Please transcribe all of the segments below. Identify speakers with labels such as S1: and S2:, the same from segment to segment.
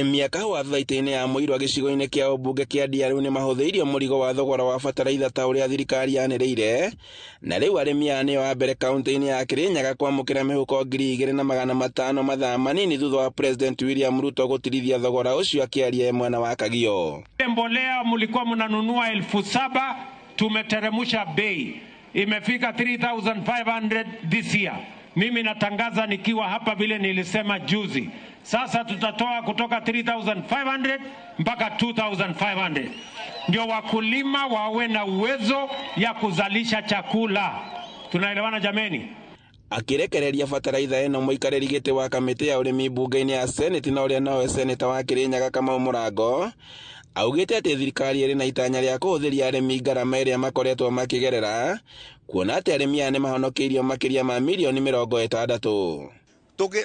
S1: Miaka wa thaitini ya muirwa gicigo-ini kia ubunge kia Ndiaru ni mahuthiirio murigo wa thogora wa bataraitha ta uria thirikari yanereire, na riu arimi ane wa mbere kaunti-ini ya Kirinyaga kwamukira mihuko 2,500 mathaa manini thutha wa President William Ruto gutirithia thogora ucio akiaria mwena wa Kagio.
S2: Mbolea mulikuwa mnanunua 7,000, tumeteremusha bei, imefika 3,500 this year. Mimi natangaza nikiwa hapa vile nilisema juzi. Sasa tutatoa kutoka 3,500 mpaka 2,500. Ndio wakulima wawe na uwezo ya kuzalisha chakula. Tunaelewana jameni?
S1: Akirekereria bataraitha eno muikareri giti wa kamiti ya urimi bunge-ini ya Senate na uria nawe seneta wa Kirinyaga Kamau Murango augite ati thirikari iri na itanya ria kuhuthiria arimi ngarama iria makoretwo makigerera, kuona ati arimi ane mahonokeirio makiria ma milioni 60.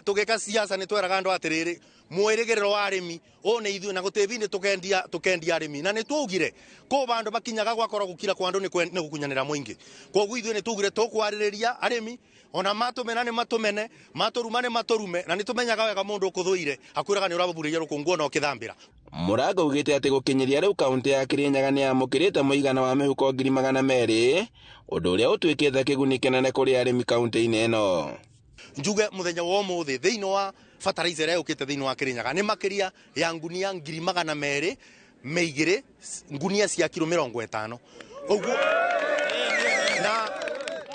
S3: Tugeka siasa ni tweraga andu atiriri mwirigerero wa arimi one ithuĩ na gutebinde tukendia arimi na ni tugire ko bandu bakinyaga gwakora gukira kwa andu ni gukunyanira mwingi koguo ithuĩ ni tugire tukwarireria arimi ona matumena ni matumene maturumane maturume na ni tumenyaga wega mundu ukuthuire akwiraga ni urababurĩria rukungu ona ukithambira.
S1: Murango ugite ati gukinyiria riu kaunti ya Kirinyaga ni amukirite muigana wa mihuko 200,000 undu uria utwikite kiguni kinene kuri arimi kaunti-ini eno.
S3: Njuge muthenya wa umuthi thiini wa fertilizer ukite thiini wa Kirinyaga ni makiria ya ngunia 200,000 meigire ngunia cia kilo 50. Uguo na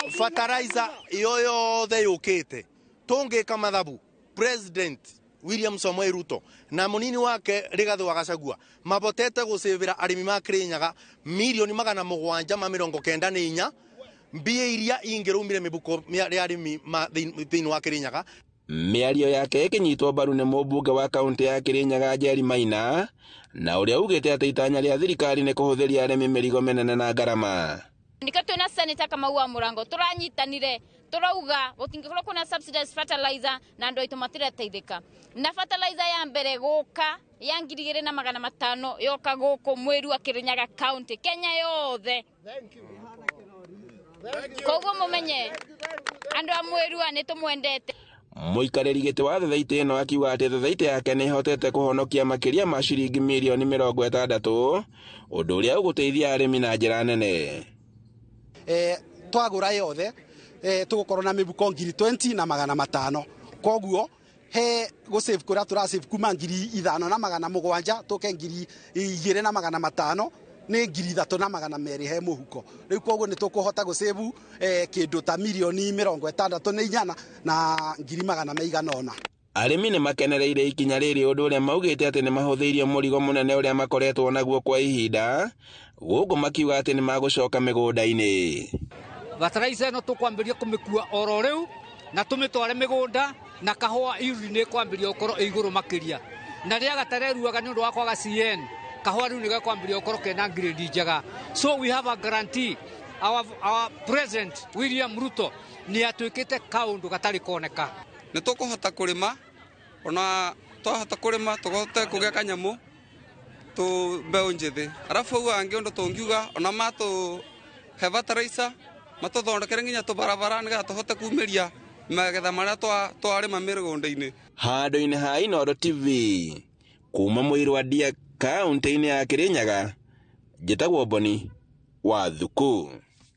S3: fertilizer iyo yothe yukite tungika mathabu President William Samoei Ruto na munini wake Rigathi wa Gachagua mabotete gusevera arimi ma Kirinyaga milioni 794 mbia iria ingirumire mibuko ya arimi thiini wa Kirinyaga.
S1: Miario yake ikinyitwo mbaru ni mubunge wa kaunti ya Kirinyaga Jerry Maina, na uria ugite ati itanya ria thirikari ni kuhuthiria arimi mirigo menene na ngarama.
S4: Nikatwe na seneta Kamau Murango turanyitanire turauga gutingikorwo kuna subsidized fertilizer na ndo itumatire teithika na fertilizer ya mbere guka ya 2,500 yoka guku mweri wa Kirinyaga county Kenya yothe. Koguo mumenye andu a mweri wa nitumwendete.
S1: Muikareri giti wa thathaiti ino akiuga ati thathaiti yake ni hotete kuhonokia makiria ma ciringi milioni 60 undu uria uguteithia arimi na njira nene.
S5: Twagura yothe tugukorwo na mibuko 20,500 koguo he gusave kuria turasave kuma 5,700 tuke 2,500 ni 3,200 he muhuko. Riu koguo ni tukuhota gusave kindu ta milioni 64 na 1,100.
S1: Arimi ni makenereire ikinya riri undu uria maugite ati ni mahuthiirio murigo munene uria makoretwo naguo kwa ihinda, gugu makiuga ati ni magucoka migunda-ini.
S6: Bataraitha no tukwambiria kumikua oro riu na tumitware migunda na kahua iri ni kwambiria ukoro iguru makiria na ria gatareruaga ni undu wa kwaga CN kahua riu ni gakwambiria ukoro kena grade njega. So we have a guarantee our president William Ruto ni atwikite kaundu gatari koneka.
S7: Ni tukuhota kurima ona twahota kurima tugote kugia kanyamu tu mbeu njithi arafu uga angi undu tungiuga ona matu he bataraitha matuthondekere nginya tubarabara niga tuhote kumiria magetha maria twarima mirigunda-ini.
S1: Handu-ini ha Inooro TV kuma Muirwa Ndia kaunti-ini ya Kirinyaga, njitagwo Boni wa Thuku.